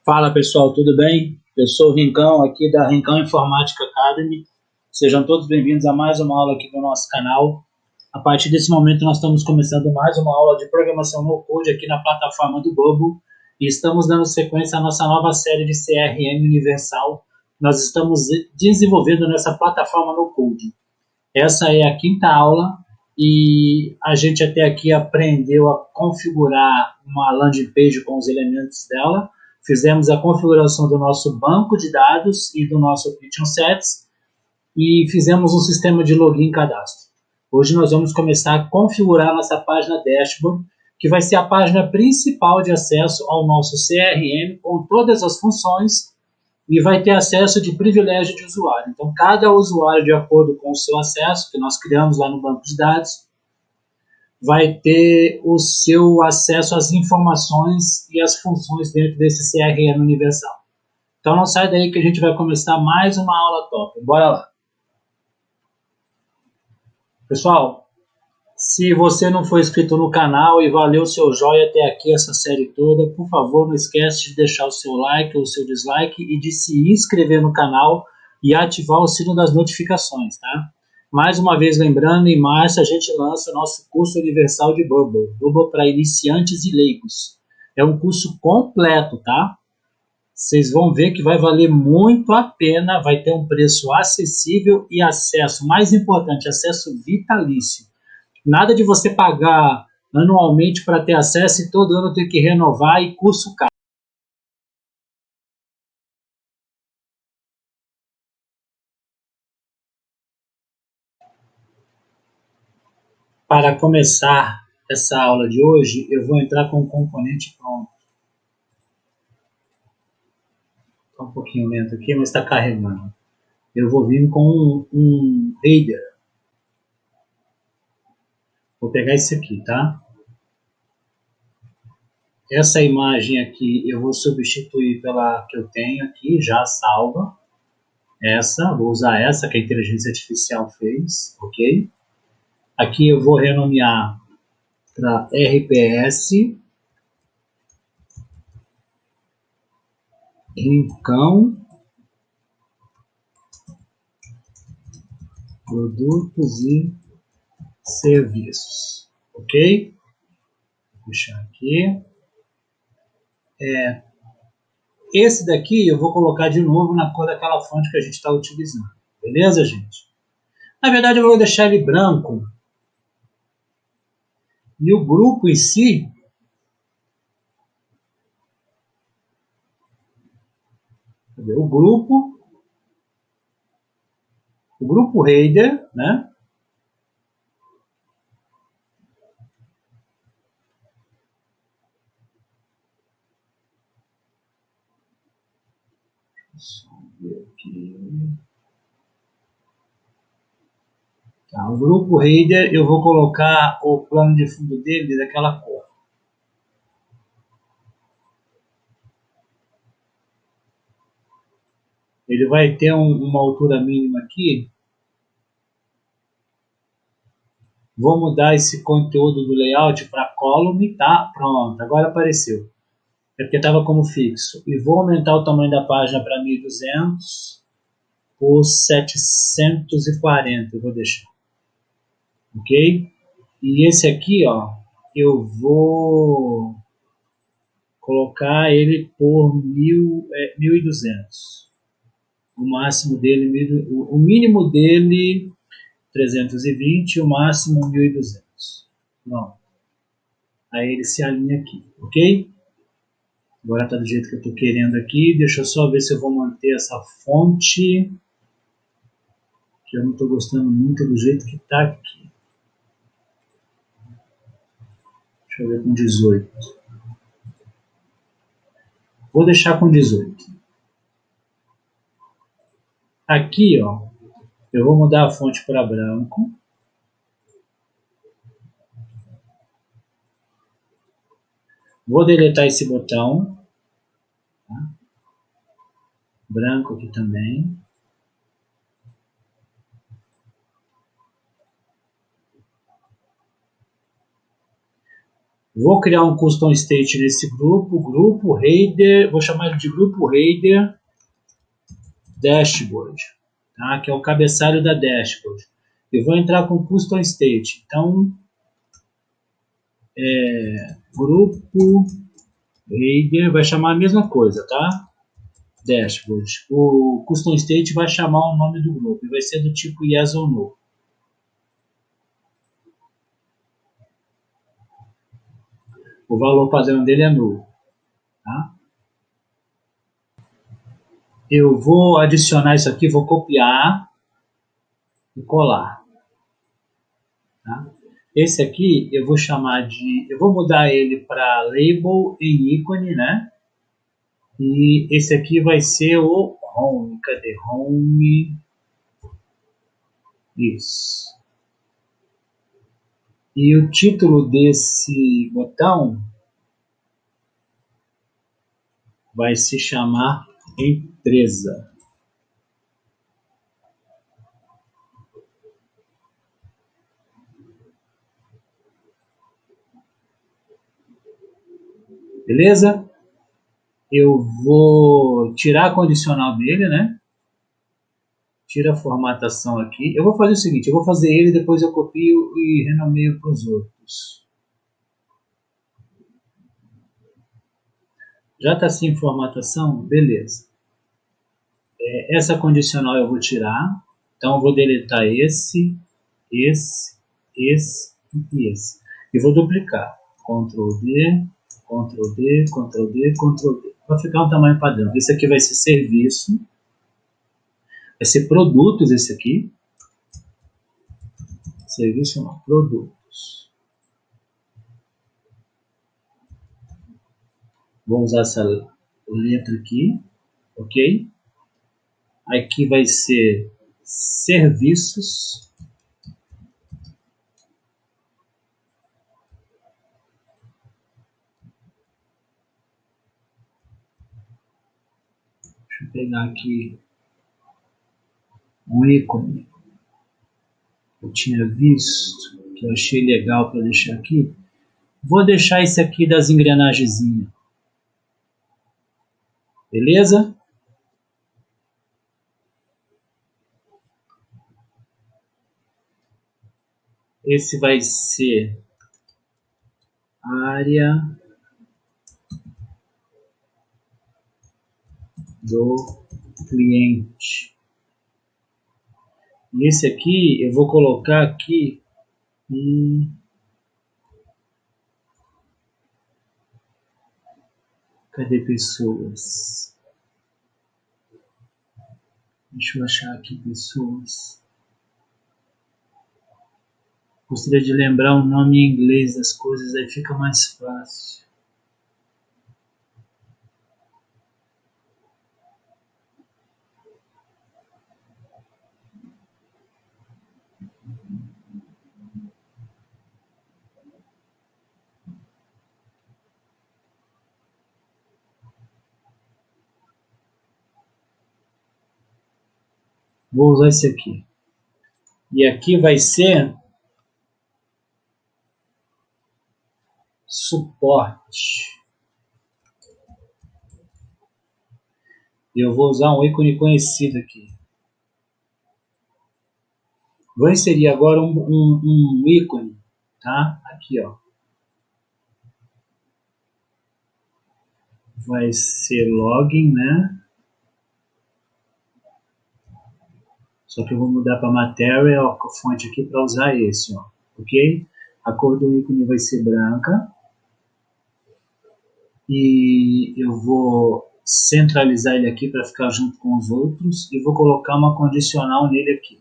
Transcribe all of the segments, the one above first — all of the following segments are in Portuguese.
Fala pessoal, tudo bem? Eu sou o Rincão aqui da Rincão Informática Academy. Sejam todos bem-vindos a mais uma aula aqui do nosso canal. A partir desse momento nós estamos começando mais uma aula de programação no Code aqui na plataforma do Bubble e estamos dando sequência à nossa nova série de CRM Universal. Nós estamos desenvolvendo nessa plataforma no Code. Essa é a quinta aula e a gente até aqui aprendeu a configurar uma landing page com os elementos dela. Fizemos a configuração do nosso banco de dados e do nosso Kitchen Sets e fizemos um sistema de login e cadastro. Hoje nós vamos começar a configurar nossa página dashboard, que vai ser a página principal de acesso ao nosso CRM com todas as funções e vai ter acesso de privilégio de usuário. Então, cada usuário, de acordo com o seu acesso, que nós criamos lá no banco de dados, vai ter o seu acesso às informações e às funções dentro desse CRM universal. Então não sai daí que a gente vai começar mais uma aula top. Bora lá. Pessoal, se você não for inscrito no canal e valeu o seu joinha até aqui essa série toda, por favor, não esquece de deixar o seu like ou o seu dislike e de se inscrever no canal e ativar o sino das notificações, tá? Mais uma vez lembrando, em março a gente lança o nosso curso universal de Bubble para iniciantes e leigos. É um curso completo, tá? Vocês vão ver que vai valer muito a pena, vai ter um preço acessível e acesso, mais importante, acesso vitalício. Nada de você pagar anualmente para ter acesso e todo ano ter que renovar e curso caro. Para começar essa aula de hoje, eu vou entrar com o componente pronto. Está um pouquinho lento aqui, mas está carregando. Eu vou vir com um header. Vou pegar esse aqui, tá? Essa imagem aqui eu vou substituir pela que eu tenho aqui, já salva. Vou usar essa que a inteligência artificial fez, ok? Aqui eu vou renomear para RPS, Rincão, Produtos e Serviços, ok? Vou deixar aqui. Esse daqui eu vou colocar de novo na cor daquela fonte que a gente está utilizando, beleza, gente? Na verdade eu vou deixar ele branco. E o grupo em si, o grupo header, né? Tá, o grupo header eu vou colocar o plano de fundo dele daquela cor. Ele vai ter uma altura mínima aqui. Vou mudar esse conteúdo do layout para column, tá? Pronto, agora apareceu. É porque estava como fixo. E vou aumentar o tamanho da página para 1200 por 740, eu vou deixar. Ok? E esse aqui, ó, eu vou colocar ele por 1200. O máximo dele, o mínimo dele 320 e o máximo 1200. Pronto. Aí ele se alinha aqui, ok? Agora está do jeito que eu estou querendo aqui. Deixa eu só ver se eu vou manter essa fonte, que eu não estou gostando muito do jeito que está aqui. Deixa eu ver com 18. Vou deixar com 18. Aqui, ó, eu vou mudar a fonte para branco. Vou deletar esse botão. Tá? Branco aqui também. Vou criar um custom state nesse grupo header, vou chamar ele de grupo header dashboard, tá? Que é o cabeçalho da dashboard. Eu vou entrar com custom state, então grupo header vai chamar a mesma coisa, tá? Dashboard. O custom state vai chamar o nome do grupo e vai ser do tipo yes ou no. O valor padrão dele é null, tá? Eu vou adicionar isso aqui, vou copiar e colar, tá? Esse aqui eu vou chamar de, eu vou mudar ele para label em ícone, né? E esse aqui vai ser o home. Cadê home? Isso. E o título desse botão vai se chamar empresa. Beleza? Eu vou tirar a condicional dele, né? Tira a formatação aqui. Eu vou fazer o seguinte, eu vou fazer ele, depois eu copio e renomeio para os outros. Já está sem formatação? Beleza. Essa condicional eu vou tirar. Então eu vou deletar esse e esse. E vou duplicar. Ctrl D, Ctrl D, Ctrl D, Ctrl D. Vai ficar um tamanho padrão. Esse aqui vai ser serviço. Vai ser produtos esse aqui. Serviço não, produtos. Vou usar essa letra aqui, ok? Aqui vai ser serviços. Deixa eu pegar aqui um ícone que eu tinha visto, que eu achei legal para deixar aqui. Vou deixar esse aqui das engrenagenzinhas. Beleza? Esse vai ser área do cliente. E esse aqui eu vou colocar aqui cadê pessoas? Deixa eu achar aqui pessoas. Gostaria de lembrar o nome em inglês das coisas, aí fica mais fácil. Vou usar esse aqui. E aqui vai ser suporte. Eu vou usar um ícone conhecido aqui. Vou inserir agora um ícone, tá? Aqui, ó. Vai ser login, né? Só que eu vou mudar para material, a fonte aqui para usar esse, ó. Ok? A cor do ícone vai ser branca. E eu vou centralizar ele aqui para ficar junto com os outros e vou colocar uma condicional nele aqui.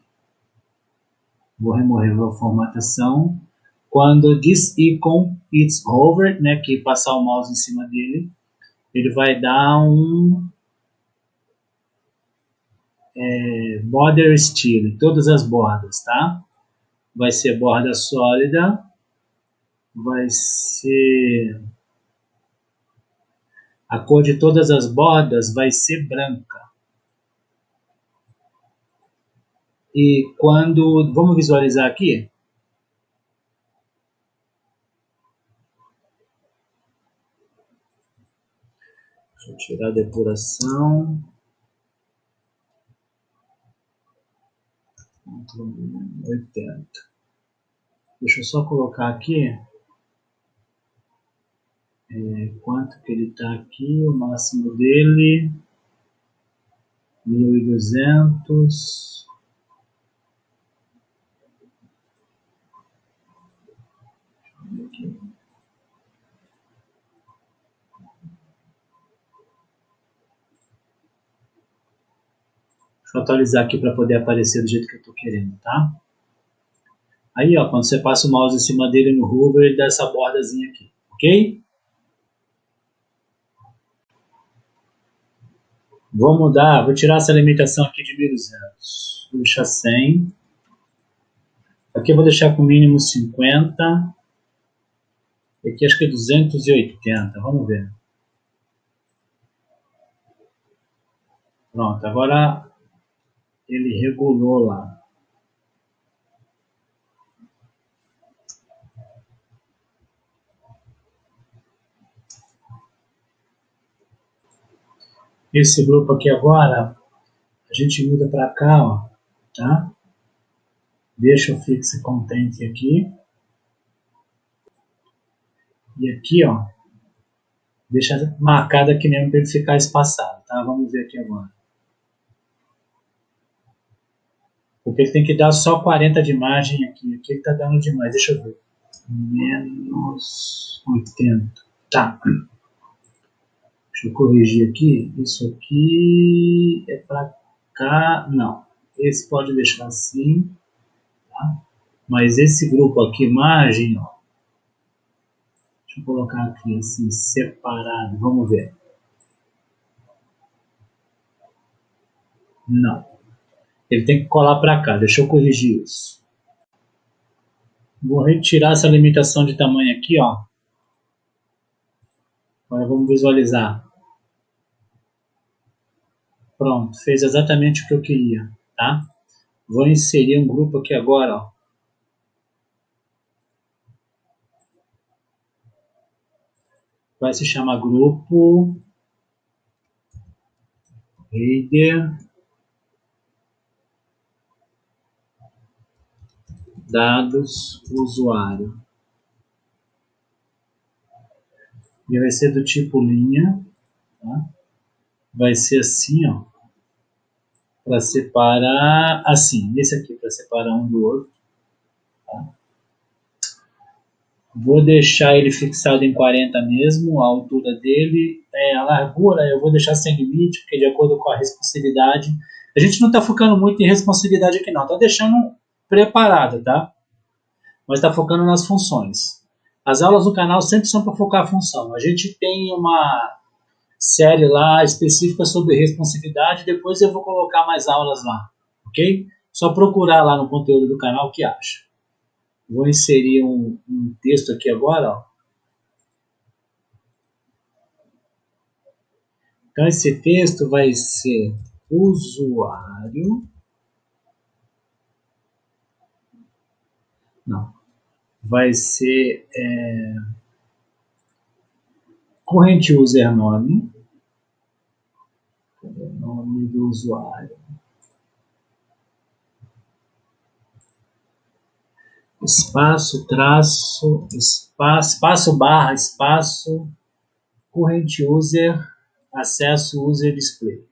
Vou remover a formatação. Quando this icon is over, né, que passar o mouse em cima dele, ele vai dar um border style, todas as bordas, tá? Vai ser borda sólida, vai ser a cor de todas as bordas vai ser branca. E vamos visualizar aqui? Deixa eu tirar a depuração. 80. Deixa eu só colocar aqui quanto que ele está aqui, o máximo dele, 1.200. Aqui. Deixa eu atualizar aqui para poder aparecer do jeito que eu estou querendo, tá? Aí, ó, quando você passa o mouse em cima dele no hover, ele dá essa bordazinha aqui, ok? Vou mudar, vou tirar essa limitação aqui de 1.200. Vou deixar 100. Aqui eu vou deixar com mínimo 50. Aqui acho que é 280, vamos ver. Pronto, agora ele regulou lá. Esse grupo aqui agora, a gente muda para cá, ó, tá? Deixa o fixe content aqui. E aqui, ó, deixa marcado aqui mesmo para ele ficar espaçado, tá? Vamos ver aqui agora. Porque ele tem que dar só 40 de margem aqui. Aqui ele está dando demais. Deixa eu ver. Menos 80. Tá. Deixa eu corrigir aqui. Isso aqui é para cá. Não. Esse pode deixar assim. Tá? Mas esse grupo aqui, margem, ó. Deixa eu colocar aqui assim, separado. Vamos ver. Não. Ele tem que colar para cá. Deixa eu corrigir isso. Vou retirar essa limitação de tamanho aqui, ó. Agora vamos visualizar. Pronto, fez exatamente o que eu queria, tá? Vou inserir um grupo aqui agora, ó. Vai se chamar grupo header dados usuário. E vai ser do tipo linha, tá? Vai ser assim, ó, para separar, assim, esse aqui para separar um do outro, tá? Vou deixar ele fixado em 40 mesmo, a altura dele, a largura eu vou deixar sem limite, porque de acordo com a responsividade, a gente não está focando muito em responsividade aqui não, está deixando preparado, tá? Mas está focando nas funções. As aulas do canal sempre são para focar a função. A gente tem uma série lá específica sobre responsividade, depois eu vou colocar mais aulas lá, ok? Só procurar lá no conteúdo do canal o que acha. Vou inserir um texto aqui agora, ó. Então esse texto vai ser usuário. Não. Vai ser corrente user nome. Nome do usuário. Espaço, traço, espaço barra, espaço, corrente user, acesso user display.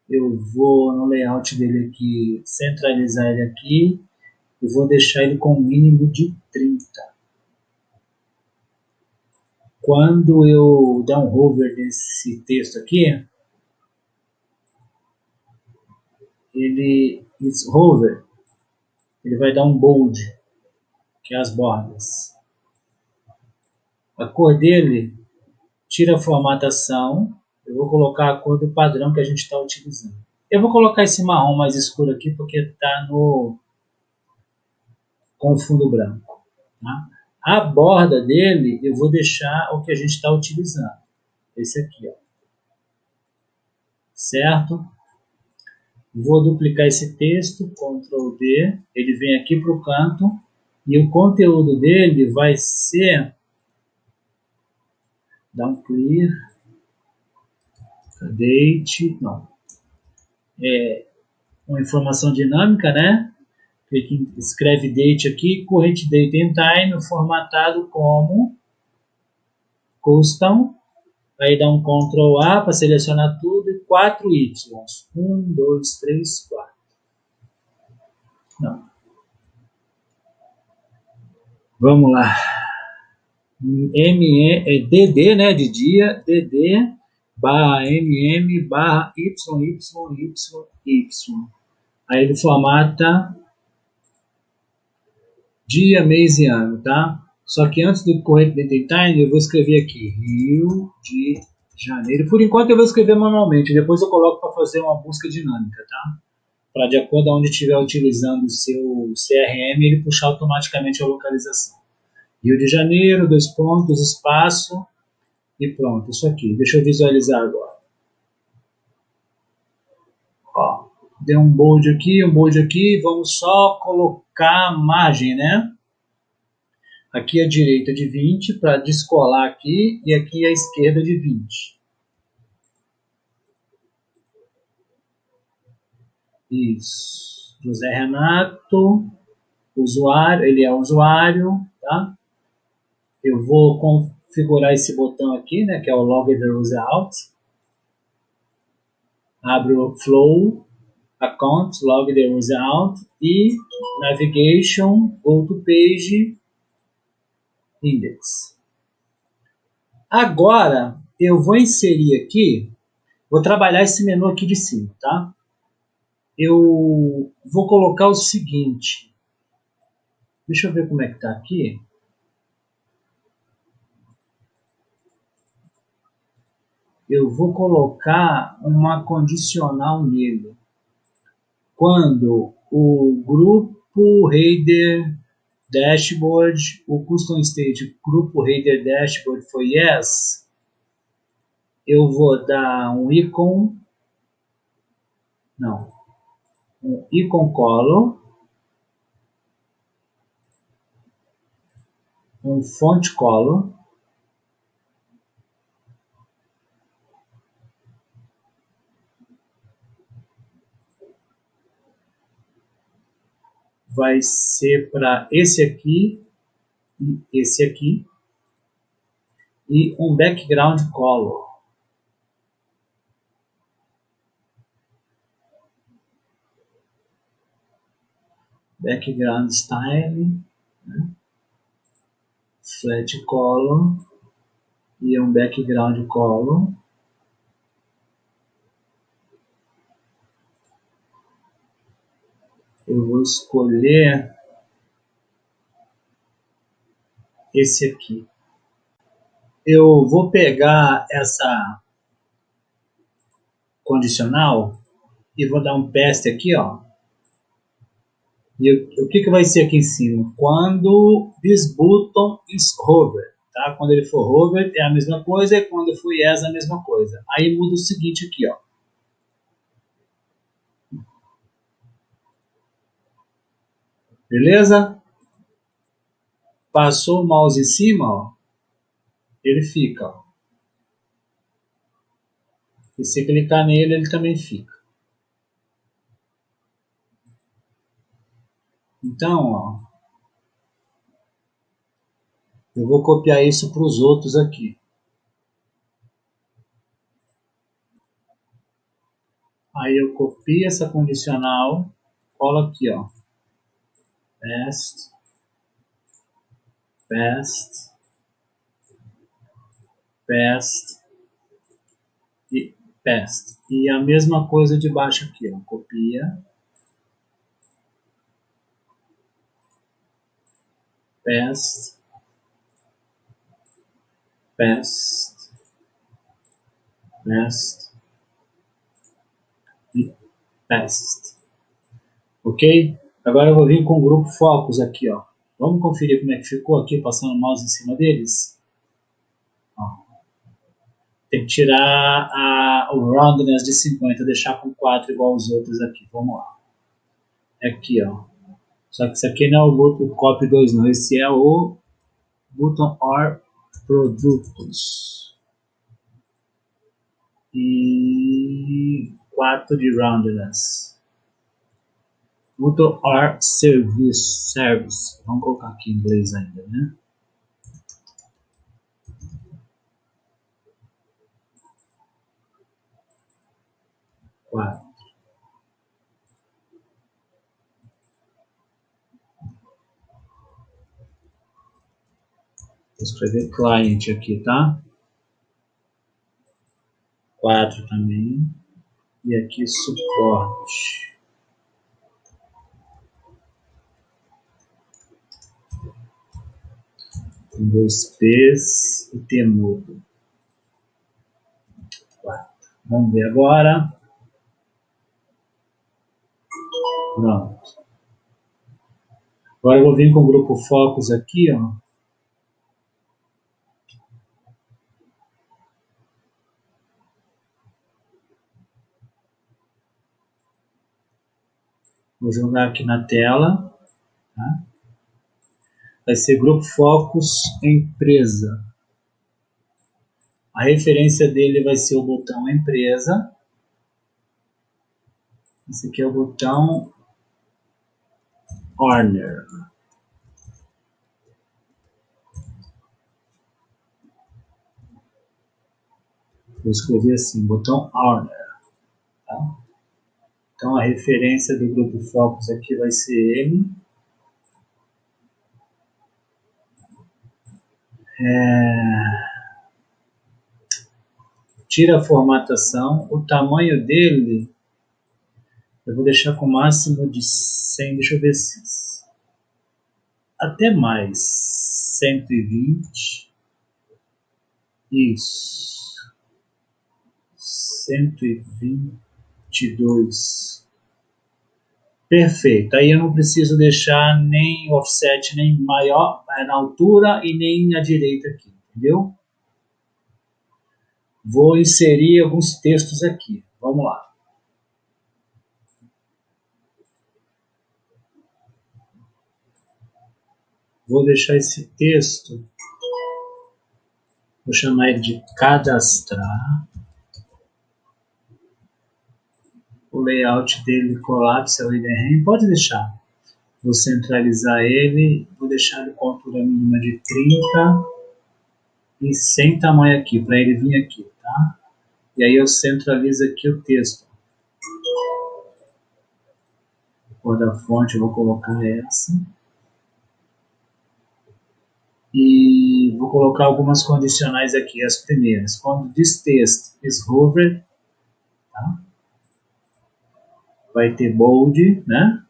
Eu vou no layout dele aqui, centralizar ele aqui e vou deixar ele com um mínimo de 30. Quando eu der um hover nesse texto aqui, hover, ele vai dar um bold, que é as bordas. A cor dele, tira a formatação, eu vou colocar a cor do padrão que a gente está utilizando. Eu vou colocar esse marrom mais escuro aqui porque está com fundo branco. Tá? A borda dele eu vou deixar o que a gente está utilizando. Esse aqui, ó. Certo? Vou duplicar esse texto, Ctrl D, ele vem aqui para o canto e o conteúdo dele vai ser Dá um clear. Date, não. É uma informação dinâmica, né? Escreve date aqui, current date and time, formatado como custom. Aí dá um Ctrl A para selecionar tudo e 4 Y. 1, 2, 3, 4. Não. Vamos lá. DD, né? De dia, DD barra MM barra YYYY. Aí ele formata dia, mês e ano, tá? Só que antes do corrente date time, eu vou escrever aqui Rio de Janeiro. Por enquanto eu vou escrever manualmente, depois eu coloco para fazer uma busca dinâmica, tá? Para de acordo com onde estiver utilizando o seu CRM, ele puxar automaticamente a localização. Rio de Janeiro, 2 pontos, espaço e pronto, isso aqui. Deixa eu visualizar agora. Ó, deu um bold aqui, vamos só colocar a margem, né? Aqui à direita de 20 para descolar aqui e aqui à esquerda de 20. Isso. José Renato, usuário, ele é usuário, tá? Eu vou configurar esse botão aqui, né, que é o Log the User Out. Abro o Flow, Account, Log the User Out e Navigation, Go to Page, Index. Agora, eu vou inserir aqui, vou trabalhar esse menu aqui de cima, tá? Eu vou colocar o seguinte, deixa eu ver como é que tá aqui. Eu vou colocar uma condicional nele. Quando o grupo header dashboard, o custom state grupo header dashboard foi yes, eu vou dar um icon color, um font color, vai ser para esse aqui e esse aqui, e um background color. Background style, né? Flat color e um background color. Eu vou escolher esse aqui. Eu vou pegar essa condicional e vou dar um paste aqui, ó. E o que vai ser aqui em cima? Quando this button is hovered, tá? Quando ele for hovered é a mesma coisa, e quando for yes é a mesma coisa. Aí muda o seguinte aqui, ó. Beleza? Passou o mouse em cima, ó. Ele fica, ó. E se clicar nele, ele também fica. Então, ó, eu vou copiar isso para os outros aqui. Aí eu copio essa condicional, colo aqui, ó. Paste, paste, paste e paste. E a mesma coisa de baixo aqui, ó. Copia, paste, paste, paste e paste. Ok? Agora eu vou vir com o grupo Focus aqui, ó. Vamos conferir como é que ficou aqui, passando o mouse em cima deles. Ó. Tem que tirar o roundness de 50, deixar com 4 igual aos outros aqui. Vamos lá. Aqui, ó. Só que esse aqui não é o botão copy 2, não. Esse é o button or produtos. e 4 de roundness. Motor or service. Vamos colocar aqui em inglês ainda, né? Quatro. Vou escrever client aqui, tá? 4 também. E aqui suporte. Com 2 P's e T mudo. 4. Vamos ver agora. Pronto. Agora eu vou vir com o grupo Focus aqui, ó. Vou jogar aqui na tela. Tá? Vai ser Grupo Focus Empresa. A referência dele vai ser o botão Empresa. Esse aqui é o botão Owner. Vou escrever assim, botão Owner. Tá? Então a referência do grupo Focus aqui vai ser ele. Tira a formatação. O tamanho dele eu vou deixar com o máximo de 100. Deixa eu ver se até mais. 120. Isso. 122. Perfeito. Aí eu não preciso deixar nem offset nem maior na altura e nem à direita aqui, entendeu? Vou inserir alguns textos aqui. Vamos lá. Vou deixar esse texto, vou chamar ele de cadastrar. O layout dele colapsa o IDRM, pode deixar. Vou centralizar ele, vou deixar ele com altura mínima de 30 e sem tamanho aqui, para ele vir aqui, tá? E aí eu centralizo aqui o texto. A cor da fonte eu vou colocar essa. E vou colocar algumas condicionais aqui, as primeiras. Quando this text is hovered, tá? Vai ter bold, né?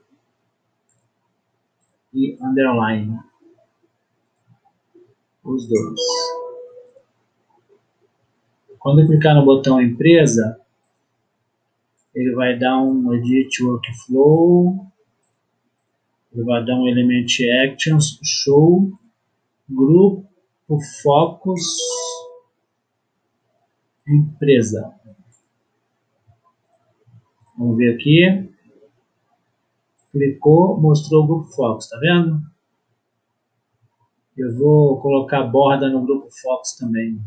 E underline. Os dois. Quando eu clicar no botão empresa, ele vai dar um edit workflow, ele vai dar um element actions, show, grupo, focus, empresa. Vamos ver aqui. Clicou, mostrou o grupo focus, tá vendo? Eu vou colocar borda no grupo focus também.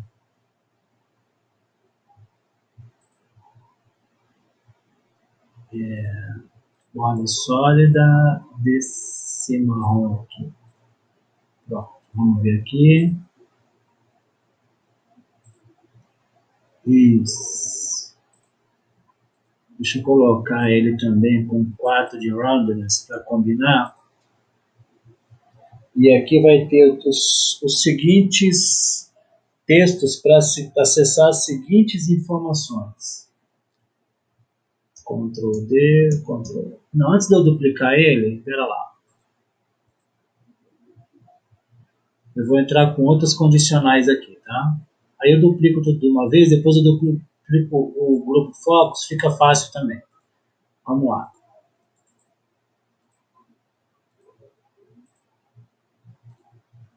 Borda sólida desse marrom aqui. Pronto, vamos ver aqui. Isso. Deixa eu colocar ele também com 4 de roundness para combinar. E aqui vai ter os seguintes textos para acessar as seguintes informações. Ctrl D, Ctrl... Não, antes de eu duplicar ele, espera lá. Eu vou entrar com outras condicionais aqui, tá? Aí eu duplico tudo de uma vez, depois eu duplico o grupo Focus, fica fácil também. Vamos lá.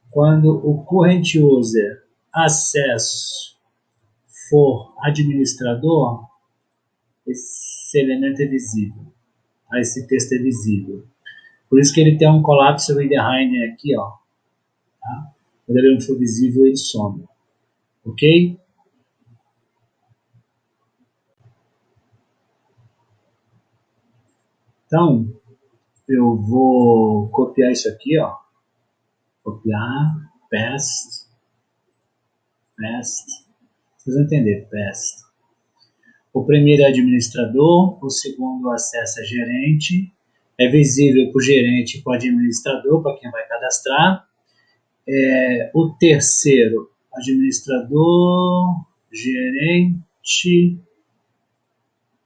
Quando o current user acesso for administrador, esse elemento é visível. Esse texto é visível. Por isso que ele tem um collapse with the hidden aqui, ó. Tá? Quando ele não for visível, ele some. Ok? Então, eu vou copiar isso aqui, ó. Copiar, paste. Vocês vão entender, paste. O primeiro é administrador, o segundo acesso é gerente. É visível para o gerente e para o administrador, para quem vai cadastrar. O terceiro, administrador, gerente,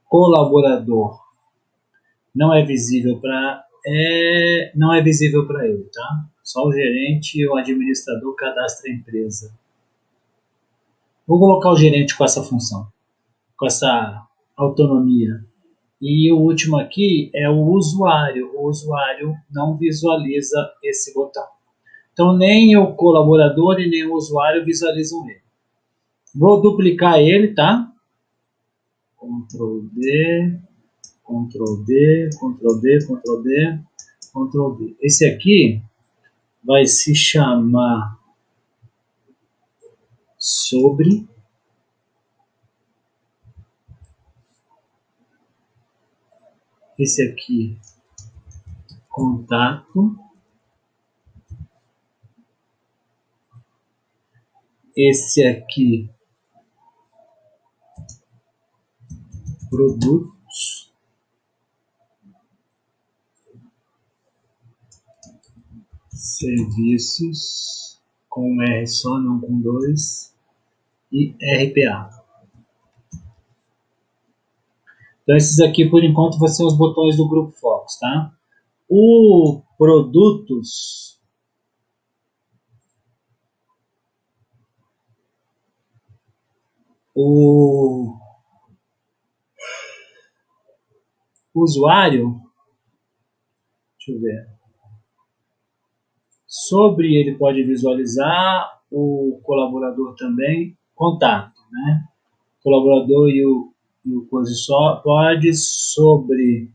colaborador. Não é visível para ele, tá? Só o gerente e o administrador cadastra a empresa. Vou colocar o gerente com essa função, com essa autonomia. E o último aqui é o usuário. O usuário não visualiza esse botão. Então, nem o colaborador e nem o usuário visualizam ele. Vou duplicar ele, tá? Ctrl D, Ctrl D, Ctrl D, Ctrl D, Ctrl D. Esse aqui vai se chamar sobre. Esse aqui, contato. Esse aqui, produtos. Serviços, com R só, não com dois. E RPA. Então, esses aqui, por enquanto, vão ser os botões do Grupo Focus, tá? O produtos, o usuário, deixa eu ver, sobre ele pode visualizar, o colaborador também, contato, né? O colaborador e o coisa só pode, sobre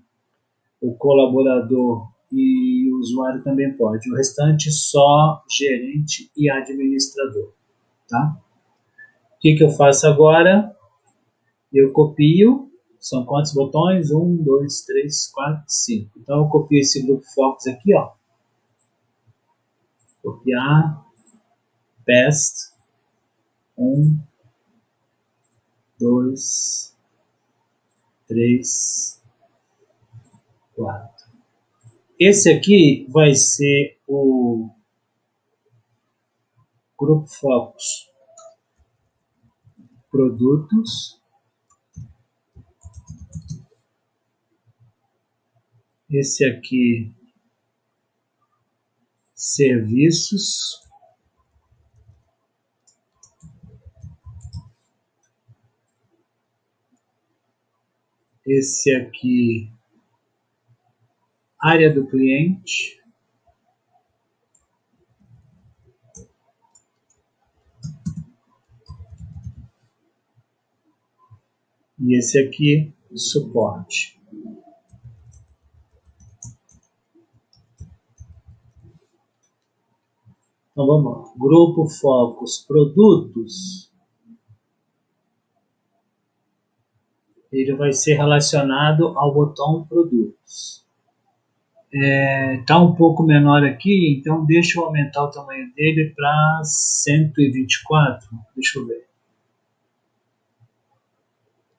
o colaborador e o usuário também pode. O restante só gerente e administrador, tá? O que eu faço agora? Eu copio. São quantos botões? 1, 2, 3, 4, 5. Então eu copio esse grupo Focus aqui, ó. Copiar, paste, 1, 2, 3, 4. Esse aqui vai ser o grupo Focus produtos. Esse aqui, serviços. Esse aqui, área do cliente. E esse aqui, suporte. Então vamos lá. Grupo Focus produtos. Ele vai ser relacionado ao botão produtos. Está um pouco menor aqui, então deixa eu aumentar o tamanho dele para 124. Deixa eu ver.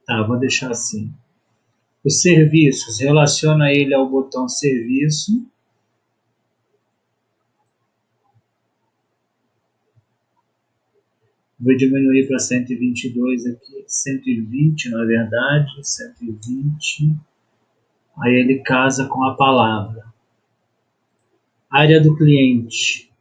Tá, vou deixar assim. Os serviços, relaciona ele ao botão serviço. Vou diminuir para 122 aqui, 120 na verdade, 120. Aí ele casa com a palavra. Área do cliente.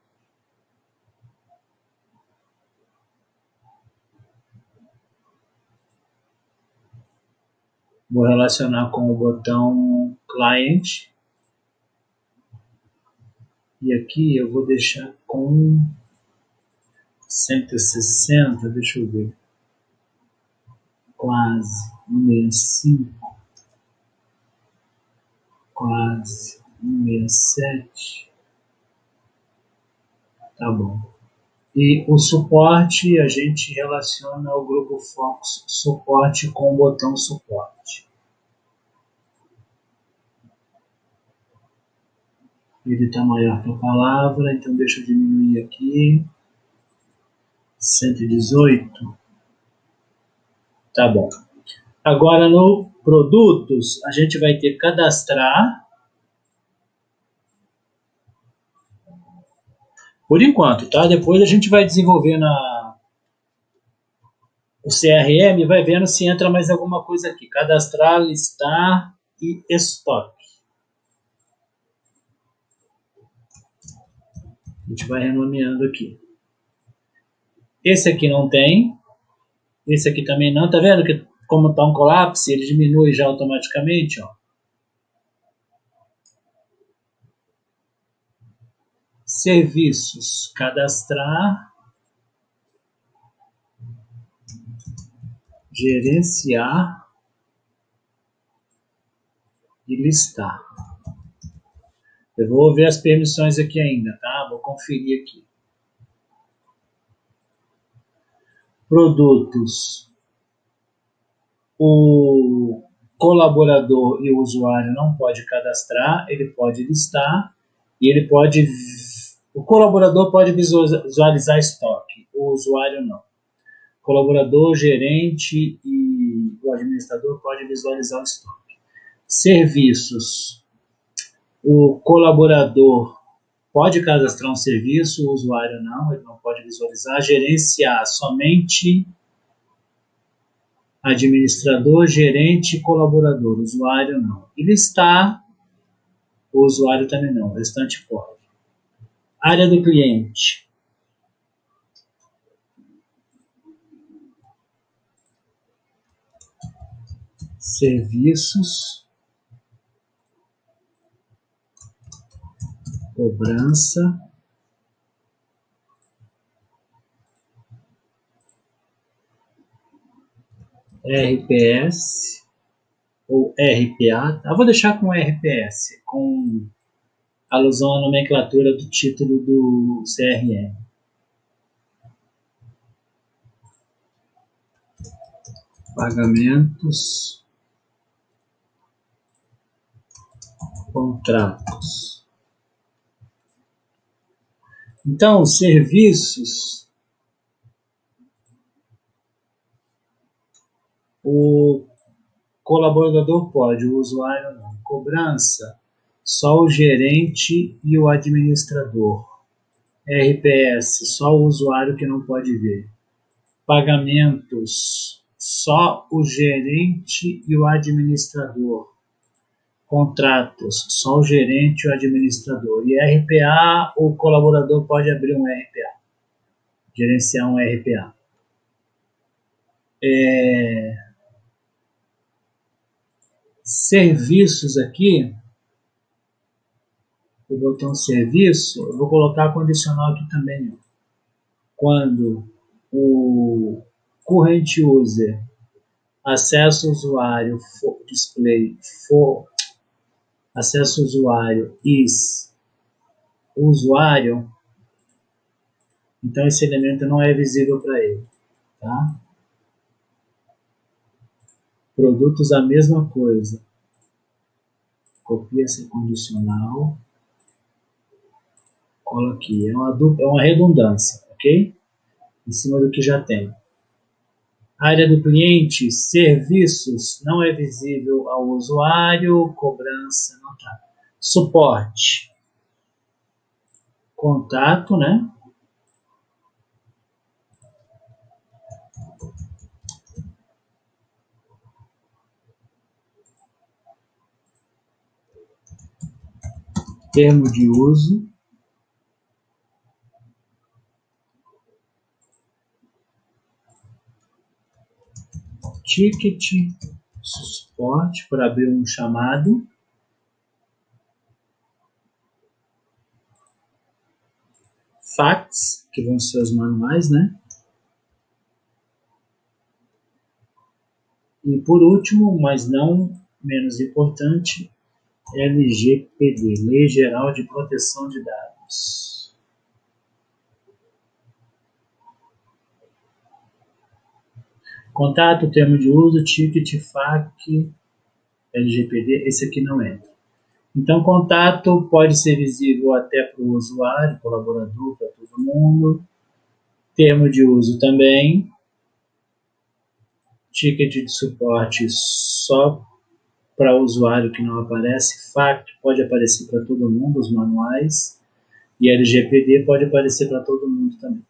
Vou relacionar com o botão client. E aqui eu vou deixar com 160, deixa eu ver. Quase 165. Quase 167. Tá bom. E o suporte a gente relaciona ao grupo Focus suporte com o botão suporte. Ele está maior que a palavra, então deixa eu diminuir aqui. 118. Tá bom. Agora no produtos, a gente vai ter cadastrar. Por enquanto, tá? Depois a gente vai desenvolver o CRM, vai vendo se entra mais alguma coisa aqui. Cadastrar, listar e estoque. A gente vai renomeando aqui. Esse aqui não tem. Esse aqui também não. Tá vendo que como está um colapso, ele diminui já automaticamente, ó. Serviços, cadastrar, gerenciar e listar. Eu vou ver as permissões aqui ainda, tá? Vou conferir aqui. Produtos. O colaborador e o usuário não pode cadastrar, ele pode listar e ele pode... O colaborador pode visualizar estoque, o usuário não. O colaborador, gerente e o administrador pode visualizar o estoque. Serviços. O colaborador pode cadastrar um serviço, o usuário não, ele não pode visualizar. Gerenciar somente administrador, gerente e colaborador, usuário não. E listar, o usuário também não, o restante pode. Área do cliente. Serviços. Cobrança. RPS ou RPA. Eu vou deixar com RPS, com alusão à nomenclatura do título do CRM. Pagamentos. Contratos. Então, serviços, o colaborador pode, o usuário não. Cobrança, só o gerente e o administrador. RPS, só o usuário que não pode ver. Pagamentos, só o gerente e o administrador. Contratos, só o gerente e o administrador. E RPA, o colaborador pode abrir um RPA, gerenciar um RPA. Serviços aqui, o botão serviço, eu vou colocar condicional aqui também. Ó. Quando o current user acesso usuário for display for acesso usuário is usuário, então esse elemento não é visível para ele, tá? Produtos a mesma coisa, copia esse condicional, cola aqui, é uma redundância, ok? Em cima do que já tem. Área do cliente, serviços, não é visível ao usuário, cobrança, não tá. Suporte, contato, né? Termo de uso, ticket, suporte para abrir um chamado, fax, que vão ser os manuais, né? E por último, mas não menos importante, LGPD, Lei Geral de Proteção de Dados. Contato, termo de uso, ticket, FAQ, LGPD, esse aqui não entra. Então, contato pode ser visível até para o usuário, colaborador, para todo mundo. Termo de uso também. Ticket de suporte só para o usuário que não aparece. FAQ pode aparecer para todo mundo, os manuais. E LGPD pode aparecer para todo mundo também.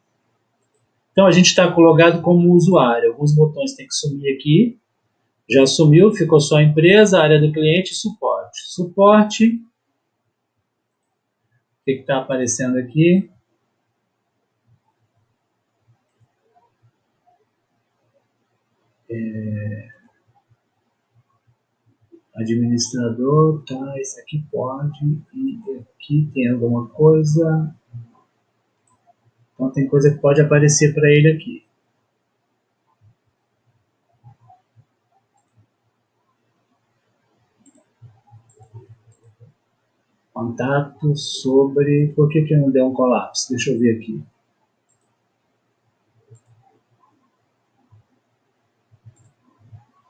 Então, a gente está colocado como usuário. Alguns botões têm que sumir aqui. Já sumiu, ficou só a empresa, área do cliente e suporte. Suporte, o que está aparecendo aqui? Administrador, tá, esse aqui pode, e aqui tem alguma coisa. Então tem coisa que pode aparecer para ele aqui. Contato sobre... Por que não deu um colapso? Deixa eu ver aqui.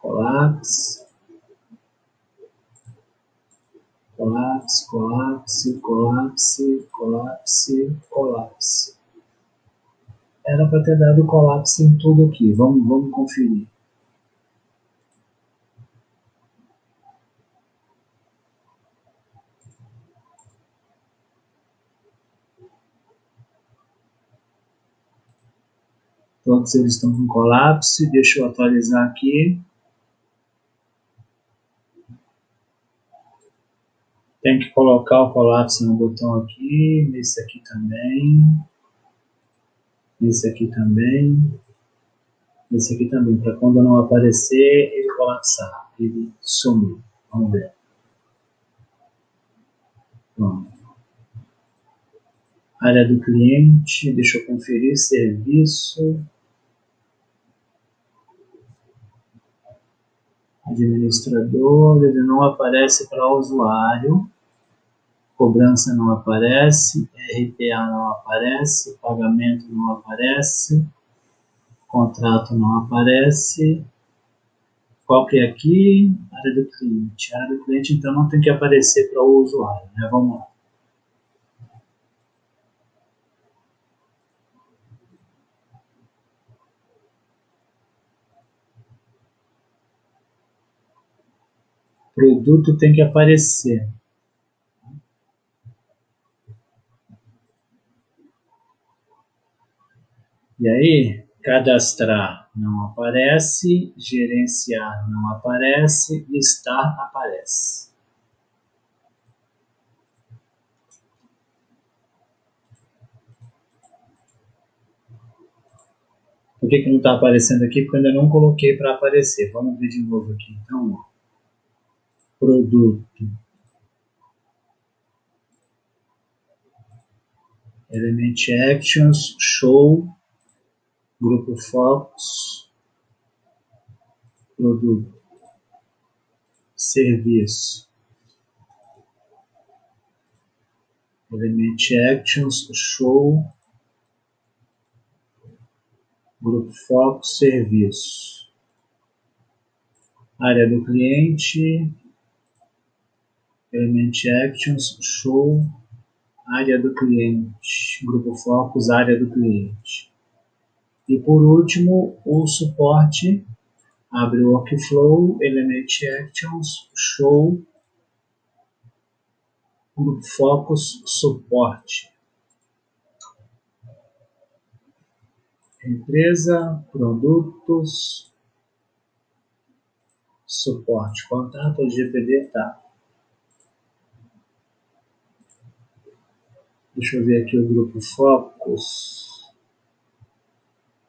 Colapse. Colapse, colapse, colapse, colapse, colapse. Era para ter dado colapse em tudo aqui. Vamos conferir. Todos eles estão com colapse. Deixa eu atualizar aqui. Tem que colocar o colapse no botão aqui. Nesse aqui também. Nesse aqui também. Nesse aqui também. Para quando não aparecer, ele colapsar. Ele sumiu. Vamos ver. Pronto. Área do cliente. Deixa eu conferir. Serviço. Administrador, ele não aparece para o usuário, cobrança não aparece, RPA não aparece, pagamento não aparece, contrato não aparece. Qual que é aqui? Área do cliente. Área do cliente, então, não tem que aparecer para o usuário, né? Vamos lá. Produto tem que aparecer. E aí, cadastrar não aparece, gerenciar não aparece, listar aparece. Por que não está aparecendo aqui? Porque eu ainda não coloquei para aparecer. Vamos ver de novo aqui. Então, ó, produto, Element Actions, Show, Grupo Focus, Produto, Serviço, Element Actions, Show, Grupo Focus, Serviço. Área do cliente, Element Actions, Show, área do cliente, Grupo Focus, área do cliente. E por último, o suporte, abre o Workflow, Element Actions, Show, Grupo Focus, Suporte. Empresa, produtos, suporte. Contato, LGPD, tá. Deixa eu ver aqui o Grupo Focus.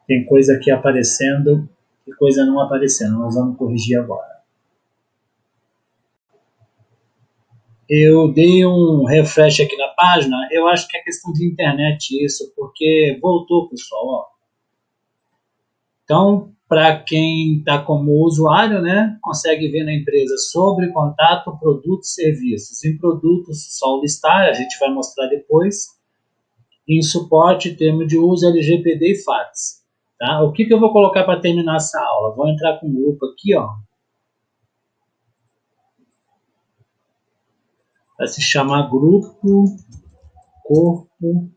Tem coisa aqui aparecendo e coisa não aparecendo. Nós vamos corrigir agora. Eu dei um refresh aqui na página. Eu acho que é questão de internet isso, porque voltou, pessoal. Ó. Então, para quem está como usuário, né, consegue ver na empresa sobre contato, produtos e serviços. Em produtos, só o listar, a gente vai mostrar depois. Em suporte, termo de uso, LGPD e FATS. Tá? O que eu vou colocar para terminar essa aula? Vou entrar com o grupo aqui, ó. vai se chamar grupo corpo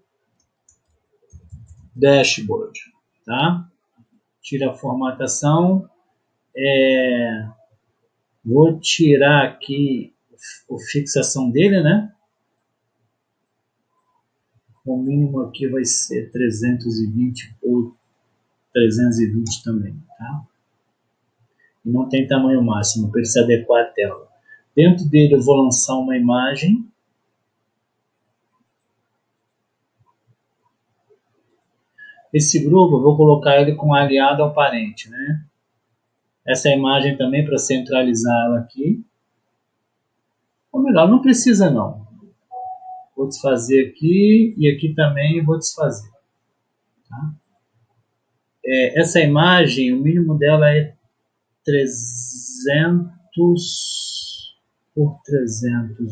dashboard, tá? Tira a formatação, vou tirar aqui a fixação dele, né? O mínimo aqui vai ser 320 ou 320 também, tá? E não tem tamanho máximo para ele se adequar à tela. Dentro dele eu vou lançar uma imagem. Esse grupo eu vou colocar ele com aliado ao parente, né? Essa imagem também para centralizar ela aqui. Ou melhor, não precisa não. Vou desfazer aqui e aqui também vou desfazer. Tá? Essa imagem, o mínimo dela é 300 por 300.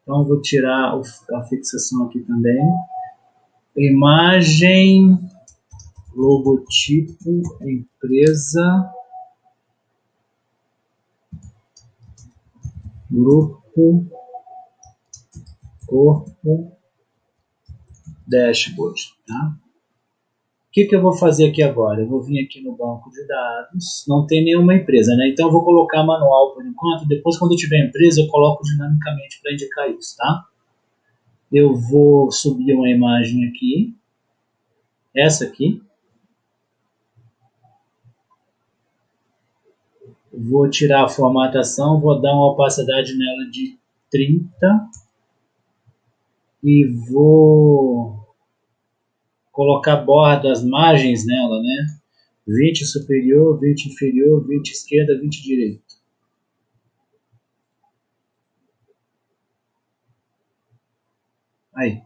Então vou tirar a fixação aqui também. Imagem, logotipo, empresa, grupo, corpo, dashboard, tá? O que eu vou fazer aqui agora? Eu vou vir aqui no banco de dados, não tem nenhuma empresa, né? Então eu vou colocar manual por enquanto, depois quando eu tiver empresa eu coloco dinamicamente para indicar isso, tá? Eu vou subir uma imagem aqui, essa aqui. Vou tirar a formatação, vou dar uma opacidade nela de 30 e vou colocar bordas, margens nela, né? 20 superior, 20 inferior, 20 esquerda, 20 direita. Aí.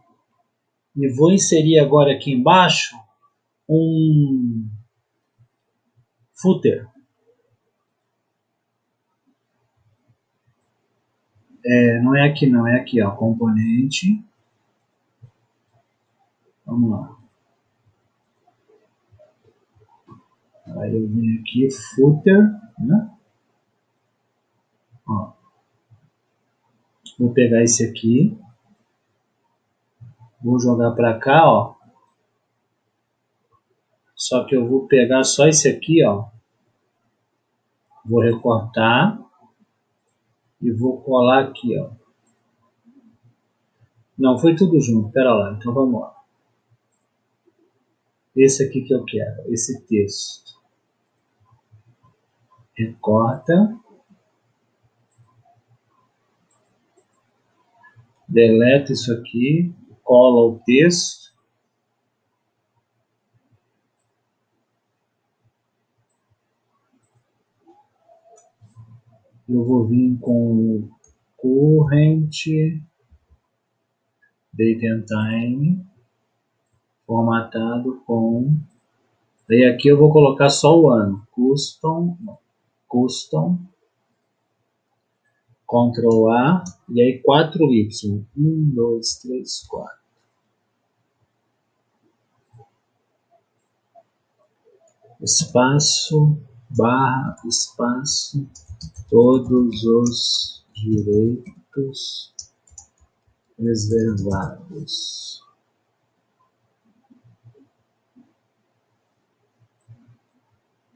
E vou inserir agora aqui embaixo um footer. Não é aqui não, é aqui, ó, componente. Vamos lá. Aí eu venho aqui, footer, né? Ó. Vou pegar esse aqui. Vou jogar para cá, ó. Só que eu vou pegar só esse aqui, ó. Vou recortar. E vou colar aqui, ó. Não, foi tudo junto. Pera lá, então vamos lá. Esse aqui que eu quero, esse texto. Recorta. Deleta isso aqui. Cola o texto. Eu vou vir com current date and time formatado com. Daí aqui eu vou colocar só o ano. Custom, Ctrl A e aí 4Y. 1, 2, 3, 4. Espaço, barra, espaço, todos os direitos reservados.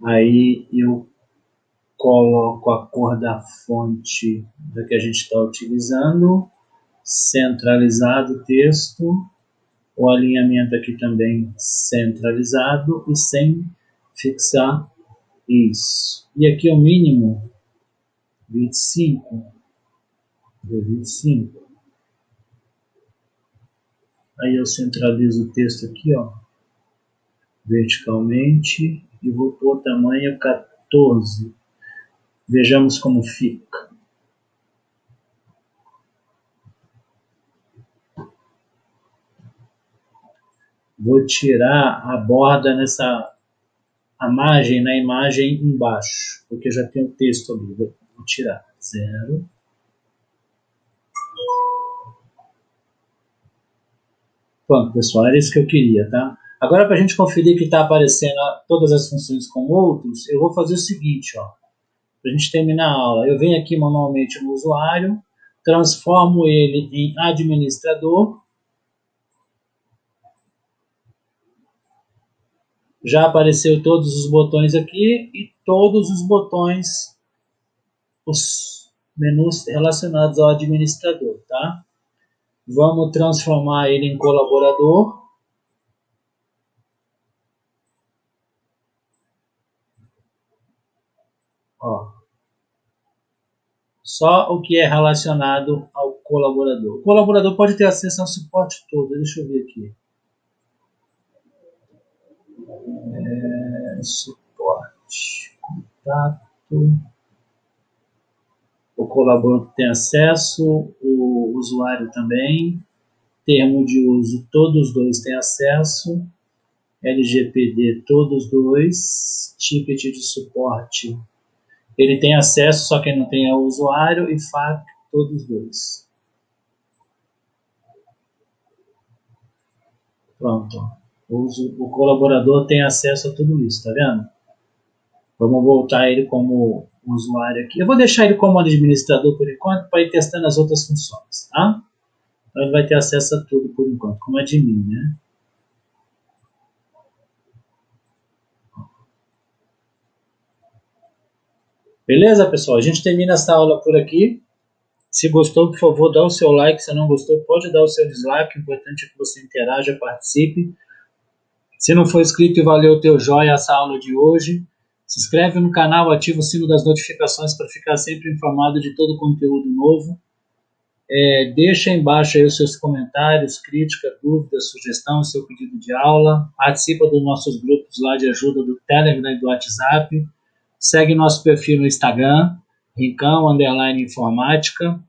Aí eu coloco a cor da fonte da que a gente está utilizando, centralizado o texto, o alinhamento aqui também centralizado e sem fixar isso. E aqui o mínimo 25. 25. Aí eu centralizo o texto aqui, ó, verticalmente e vou pôr tamanho 14. Vejamos como fica. Vou tirar a borda a margem na imagem embaixo, porque já tem o texto ali. Vou tirar 0. Pronto, pessoal, era isso que eu queria, tá? Agora, para a gente conferir que está aparecendo todas as funções com outros, eu vou fazer o seguinte, ó. Para a gente terminar a aula, eu venho aqui manualmente no usuário, transformo ele em administrador. Já apareceu todos os botões aqui e todos os botões, os menus relacionados ao administrador, tá? Vamos transformar ele em colaborador. Ó, só o que é relacionado ao colaborador. O colaborador pode ter acesso ao suporte todo. Deixa eu ver aqui. Suporte, contato. O colaborador tem acesso, o usuário também. Termo de uso, todos os dois têm acesso. LGPD, todos os dois. Ticket de suporte, ele tem acesso, só quem não tem é o usuário. E FAQ, todos os dois. Pronto. O colaborador tem acesso a tudo isso, tá vendo? Vamos voltar ele como usuário aqui. Eu vou deixar ele como administrador por enquanto, para ir testando as outras funções, tá? Então ele vai ter acesso a tudo por enquanto, como admin, né? Beleza, pessoal? A gente termina essa aula por aqui. Se gostou, por favor, dá o seu like. Se não gostou, pode dar o seu dislike. O importante é que você interaja, participe. Se não for inscrito e valeu o teu joinha essa aula de hoje, se inscreve no canal, ativa o sino das notificações para ficar sempre informado de todo o conteúdo novo. Deixa embaixo aí os seus comentários, crítica, dúvida, sugestão, seu pedido de aula. Participa dos nossos grupos lá de ajuda do Telegram e do WhatsApp. Segue nosso perfil no Instagram, Rincão_Informática.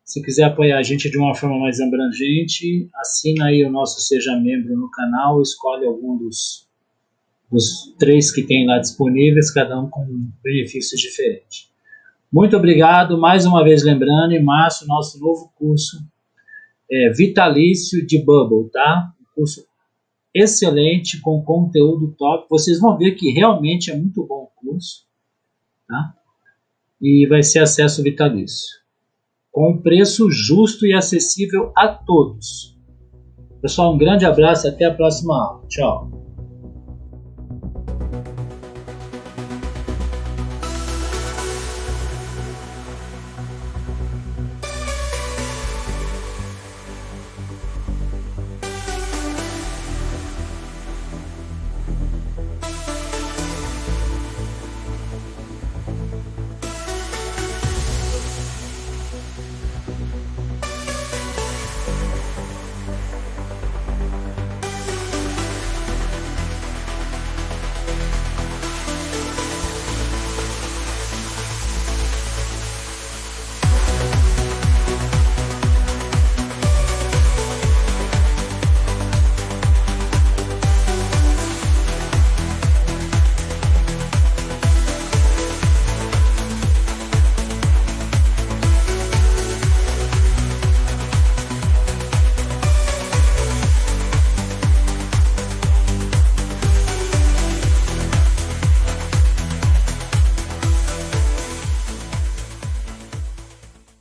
Se quiser apoiar a gente de uma forma mais abrangente, assina aí o nosso Seja Membro no canal, escolhe algum dos 3 que tem lá disponíveis, cada um com benefícios diferentes. Muito obrigado, mais uma vez lembrando, em março, nosso novo curso vitalício de Bubble, tá? Um curso excelente, com conteúdo top. Vocês vão ver que realmente é muito bom o curso, tá? E vai ser acesso vitalício, com um preço justo e acessível a todos. Pessoal, um grande abraço e até a próxima aula. Tchau.